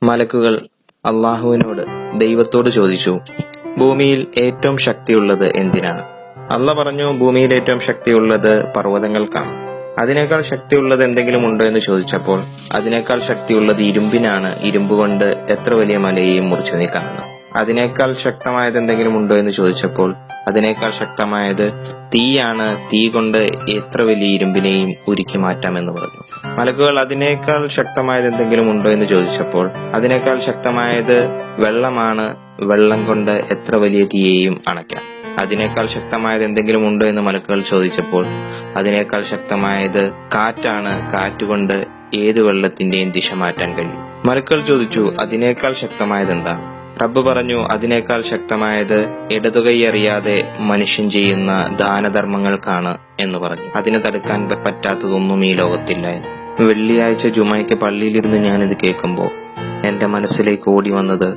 മലക്കുകൾ അള്ളാഹുവിനോട് ദൈവത്തോട് ചോദിച്ചു, ഭൂമിയിൽ ഏറ്റവും ശക്തിയുള്ളത് എന്തിനാണ്? അള്ളാഹ് പറഞ്ഞു, ഭൂമിയിൽ ഏറ്റവും ശക്തിയുള്ളത് പർവ്വതങ്ങൾക്കാണ്. അതിനേക്കാൾ ശക്തിയുള്ളത് എന്തെങ്കിലും ഉണ്ടോ എന്ന് ചോദിച്ചപ്പോൾ അതിനേക്കാൾ ശക്തിയുള്ളത് ഇരുമ്പിനാണ്. ഇരുമ്പ് കൊണ്ട് എത്ര വലിയ മലയെയും മുറിച്ചു നീക്കാമെന്ന്. അതിനേക്കാൾ ശക്തമായത് എന്തെങ്കിലും ഉണ്ടോ എന്ന് ചോദിച്ചപ്പോൾ അതിനേക്കാൾ ശക്തമായത് തീയാണ്. തീ കൊണ്ട് എത്ര വലിയ ഇരുമ്പിനെയും ഉരുക്കി മാറ്റാമെന്ന് പറഞ്ഞു. മലക്കുകൾ അതിനേക്കാൾ ശക്തമായത് എന്തെങ്കിലും ഉണ്ടോ എന്ന് ചോദിച്ചപ്പോൾ അതിനേക്കാൾ ശക്തമായത് വെള്ളമാണ്. വെള്ളം കൊണ്ട് എത്ര വലിയ തീയെയും അണയ്ക്കാം. അതിനേക്കാൾ ശക്തമായത് എന്തെങ്കിലും ഉണ്ടോ എന്ന് മലക്കുകൾ ചോദിച്ചപ്പോൾ അതിനേക്കാൾ ശക്തമായത് കാറ്റാണ്. കാറ്റുകൊണ്ട് ഏത് വെള്ളത്തിന്റെയും ദിശ മാറ്റാൻ കഴിയും. മലക്കുകൾ ചോദിച്ചു, അതിനേക്കാൾ ശക്തമായത് എന്താ? റബ്ബ് പറഞ്ഞു, അതിനേക്കാൾ ശക്തമായത് ഇടതുകൈ അറിയാതെ മനുഷ്യൻ ചെയ്യുന്ന ദാനധർമ്മങ്ങൾക്കാണ് എന്ന് പറഞ്ഞു. അതിന് തടുക്കാൻ പറ്റാത്തതൊന്നും ഈ ലോകത്തില്ല. വെള്ളിയാഴ്ച ജുമയ്ക്ക് പള്ളിയിലിരുന്ന് ഞാനിത് കേൾക്കുമ്പോൾ എന്റെ മനസ്സിലേക്ക് ഓടി വന്നത്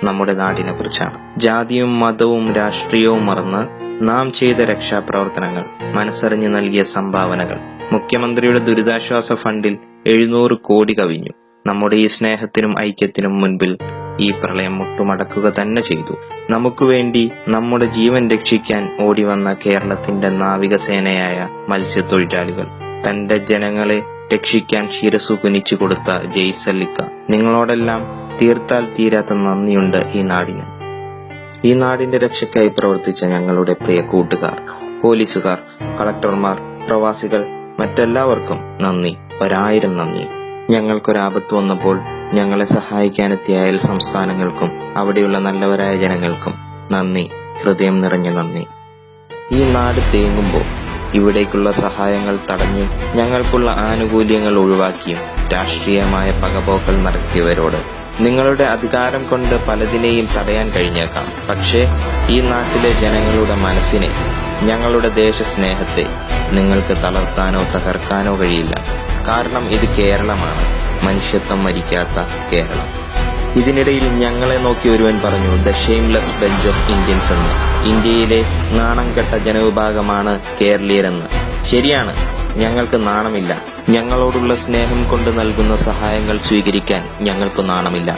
നമ്മുടെ നാടിനെ കുറിച്ചാണ്. ജാതിയും മതവും രാഷ്ട്രീയവും മറന്ന് നാം ചെയ്ത രക്ഷാപ്രവർത്തനങ്ങൾ, മനസ്സറിഞ്ഞ് നൽകിയ സംഭാവനകൾ. മുഖ്യമന്ത്രിയുടെ ദുരിതാശ്വാസ ഫണ്ടിൽ 700 കോടി കവിഞ്ഞു. നമ്മുടെ ഈ സ്നേഹത്തിനും ഐക്യത്തിനും മുൻപിൽ ഈ പ്രളയം മുട്ടുമടക്കുക തന്നെ ചെയ്തു. നമുക്ക് വേണ്ടി നമ്മുടെ ജീവൻ രക്ഷിക്കാൻ ഓടിവന്ന കേരളത്തിന്റെ നാവികസേനയായ മത്സ്യത്തൊഴിലാളികൾ, തന്റെ ജനങ്ങളെ രക്ഷിക്കാൻ ശിരസു കുനിച്ചു കൊടുത്ത ജയ്സല്ലിക്ക, നിങ്ങളോടെല്ലാം തീർത്താൽ തീരാത്ത നന്ദിയുണ്ട് ഈ നാടിന്. ഈ നാടിന്റെ രക്ഷയ്ക്കായി പ്രവർത്തിച്ച ഞങ്ങളുടെ പ്രിയ കൂട്ടുകാർ, പോലീസുകാർ, കളക്ടർമാർ, പ്രവാസികൾ, മറ്റെല്ലാവർക്കും നന്ദി, 1000 നന്ദി. ഞങ്ങൾക്കൊരാപത്ത് വന്നപ്പോൾ ഞങ്ങളെ സഹായിക്കാനെത്തിയ അയൽ സംസ്ഥാനങ്ങൾക്കും അവിടെയുള്ള നല്ലവരായ ജനങ്ങൾക്കും നന്ദി, ഹൃദയം നിറഞ്ഞ നന്ദി. ഈ നാട് തേങ്ങുമ്പോൾ ഇവിടേക്കുള്ള സഹായങ്ങൾ തടഞ്ഞും ഞങ്ങൾക്കുള്ള ആനുകൂല്യങ്ങൾ ഒഴിവാക്കിയും രാഷ്ട്രീയമായ പകപോക്കൽ നടത്തിയവരോട് നിങ്ങളുടെ അധികാരം കൊണ്ട് പലതിനെയും തടയാൻ കഴിഞ്ഞേക്കാം. പക്ഷേ ഈ നാട്ടിലെ ജനങ്ങളുടെ മനസ്സിനെ, ഞങ്ങളുടെ ദേശസ്നേഹത്തെ നിങ്ങൾക്ക് തളർത്താനോ തകർക്കാനോ കഴിയില്ല. കാരണം ഇത് കേരളമാണ്, മനുഷ്യത്വം മരിക്കാത്ത കേരളം. ഇതിനിടയിൽ ഞങ്ങളെ നോക്കി ഒരുവൻ പറഞ്ഞു, the Shameless bench of Indians എന്ന്. ഇന്ത്യയിലെ നാണം കെട്ട ജനവിഭാഗമാണ് കേരളീയരെന്ന്. ശരിയാണ്, ഞങ്ങൾക്ക് നാണമില്ല. ഞങ്ങളോടുള്ള സ്നേഹം കൊണ്ട് നൽകുന്ന സഹായങ്ങൾ സ്വീകരിക്കാൻ ഞങ്ങൾക്ക് നാണമില്ല.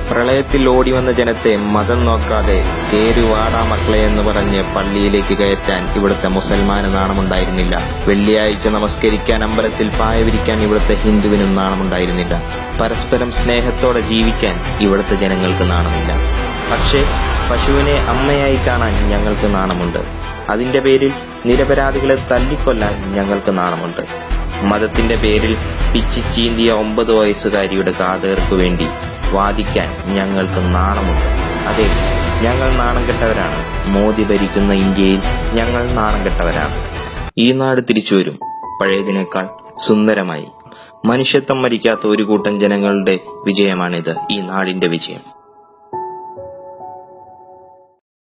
പ്രളയത്തിൽ ഓടി വന്ന ജനത്തെ മതം നോക്കാതെ കേരുവാടാ മക്കളെ എന്ന് പറഞ്ഞ് പള്ളിയിലേക്ക് കയറ്റാൻ ഇവിടുത്തെ മുസൽമാന് നാണമുണ്ടായിരുന്നില്ല. വെള്ളിയാഴ്ച നമസ്കരിക്കാൻ അമ്പലത്തിൽ പായ വിരിക്കാൻ ഇവിടുത്തെ ഹിന്ദുവിനും നാണമുണ്ടായിരുന്നില്ല. പരസ്പരം സ്നേഹത്തോടെ ജീവിക്കാൻ ഇവിടുത്തെ ജനങ്ങൾക്ക് നാണമില്ല. പക്ഷേ പശുവിനെ അമ്മയായി കാണാൻ ഞങ്ങൾക്ക് നാണമുണ്ട്. അതിന്റെ പേരിൽ നിരപരാധികളെ തല്ലിക്കൊല്ലാൻ ഞങ്ങൾക്ക് നാണമുണ്ട്. മതത്തിന്റെ പേരിൽ പിച്ചി ചീന്തിയ 9 വയസ്സുകാരിയുടെ കാതേർക്കു വേണ്ടി വാദിക്കാൻ ഞങ്ങൾക്ക് നാണമുണ്ട്. അതെ, ഞങ്ങൾ നാണം കെട്ടവരാണ്. മോദി ഭരിക്കുന്ന ഇന്ത്യയിൽ ഞങ്ങൾ നാണം കെട്ടവരാണ്. ഈ നാട് തിരിച്ചു വരും, പഴയതിനേക്കാൾ സുന്ദരമായി. മനുഷ്യത്വം മരിക്കാത്ത ഒരു കൂട്ടം ജനങ്ങളുടെ വിജയമാണിത്, ഈ നാടിന്റെ വിജയം.